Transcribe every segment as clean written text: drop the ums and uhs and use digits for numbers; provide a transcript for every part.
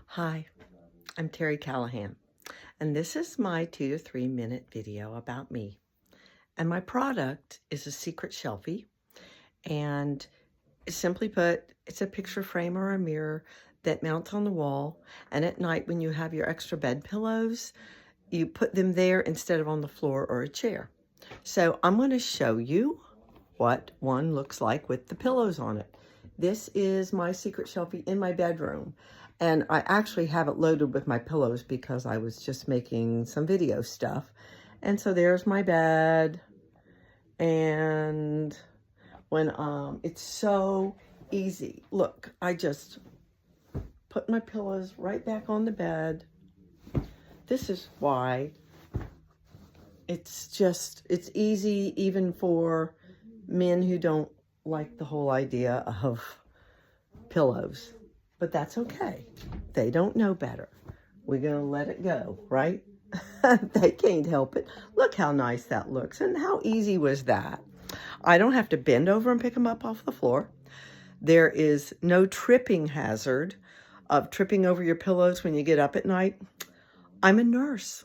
Hi, I'm Terry Callahan, and this is my 2 to 3 minute video about me. And my product is a Secret Shelfie, and simply put, it's a picture frame or a mirror that mounts on the wall, and at night when you have your extra bed pillows, you put them there instead of on the floor or a chair. So I'm going to show you what one looks like with the pillows on it. This is my Secret Shelfie in my bedroom. And I actually have it loaded with my pillows because I was just making some video stuff. And so there's my bed. And when it's so easy. Look, I just put my pillows right back on the bed. This is why it's easy even for men who don't like the whole idea of pillows. But that's okay. They don't know better. We're going to let it go, right? They can't help it. Look how nice that looks. And how easy was that? I don't have to bend over and pick them up off the floor. There is no tripping hazard of tripping over your pillows when you get up at night. I'm a nurse,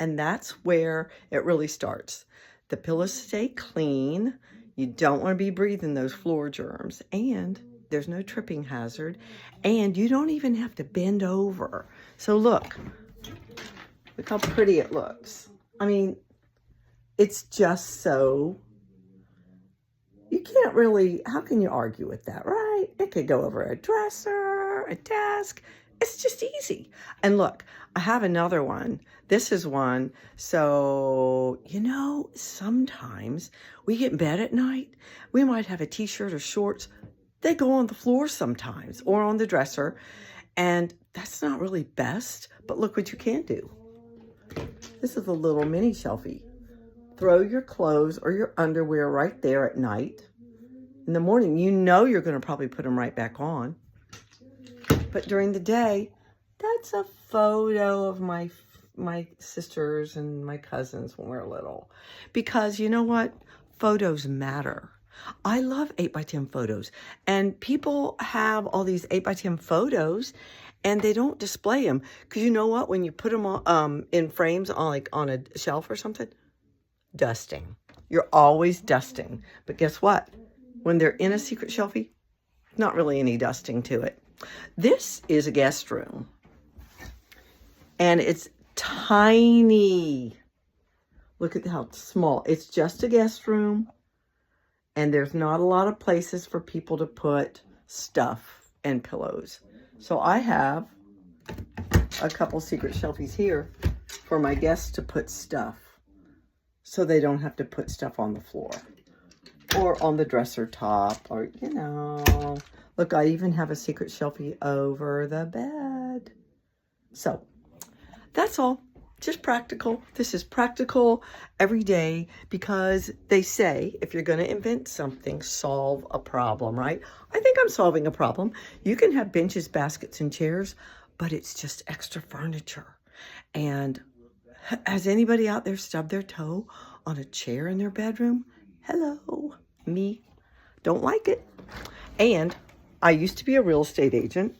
and that's where it really starts. The pillows stay clean. You don't want to be breathing those floor germs, and there's no tripping hazard, and you don't even have to bend over. So look how pretty it looks. I mean, it's just so, you can't really, how can you argue with that, right? It could go over a dresser, a desk. It's just easy. And look, I have another one. This is one. So, sometimes we get in bed at night. We might have a t-shirt or shorts. They go on the floor sometimes or on the dresser. And that's not really best. But look what you can do. This is a little mini shelfie. Throw your clothes or your underwear right there at night. In the morning, you're going to probably put them right back on. But during the day, that's a photo of my sisters and my cousins when we're little. Because you know what? Photos matter. I love 8x10 photos. And people have all these 8x10 photos and they don't display them. Because you know what? When you put them on, in frames on a shelf or something, dusting. You're always dusting. But guess what? When they're in a Secret Shelfie, not really any dusting to it. This is a guest room. And it's tiny. Look at how small. It's just a guest room. And there's not a lot of places for people to put stuff and pillows. So I have a couple Secret Shelfies here for my guests to put stuff. So they don't have to put stuff on the floor. Or on the dresser top. Or, Look, I even have a Secret Shelfie over the bed. So, that's all. Just practical. This is practical every day because they say if you're going to invent something, solve a problem, right? I think I'm solving a problem. You can have benches, baskets, and chairs, but it's just extra furniture. And has anybody out there stubbed their toe on a chair in their bedroom? Hello, me. Don't like it. And I used to be a real estate agent.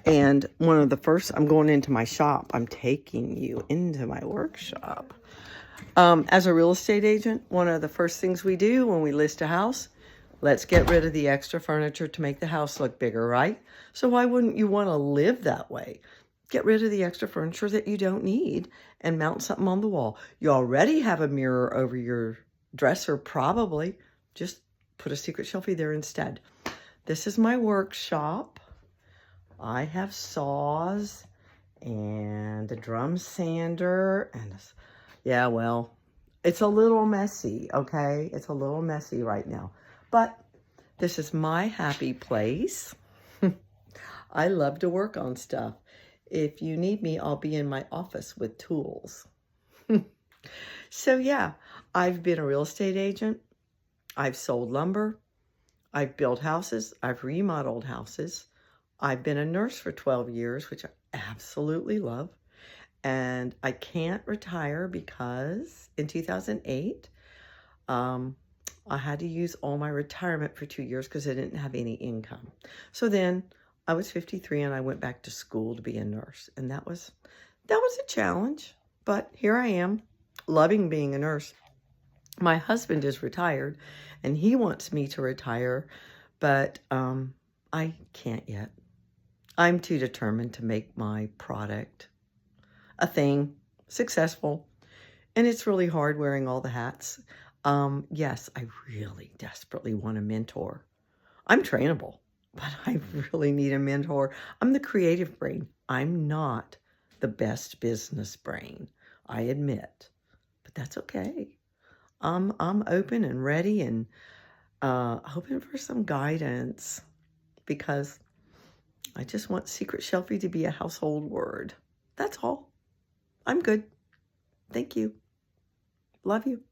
And one of the first, I'm going into my shop. I'm taking you into my workshop. As a real estate agent, one of the first things we do when we list a house, let's get rid of the extra furniture to make the house look bigger, right? So why wouldn't you want to live that way? Get rid of the extra furniture that you don't need and mount something on the wall. You already have a mirror over your dresser, probably. Just put a Secret Shelfie there instead. This is my workshop. I have saws and a drum sander and it's a little messy, okay? It's a little messy right now, but this is my happy place. I love to work on stuff. If you need me, I'll be in my office with tools. So yeah, I've been a real estate agent. I've sold lumber. I've built houses. I've remodeled houses. I've been a nurse for 12 years, which I absolutely love. And I can't retire because in 2008, I had to use all my retirement for 2 years because I didn't have any income. So then I was 53 and I went back to school to be a nurse. And that was a challenge. But here I am, loving being a nurse. My husband is retired and he wants me to retire, but I can't yet. I'm too determined to make my product a thing, successful. And it's really hard wearing all the hats. Yes, I really desperately want a mentor. I'm trainable, but I really need a mentor. I'm the creative brain. I'm not the best business brain, I admit, but that's okay. I'm open and ready and hoping for some guidance because I just want Secret Shelfie to be a household word. That's all. I'm good. Thank you. Love you.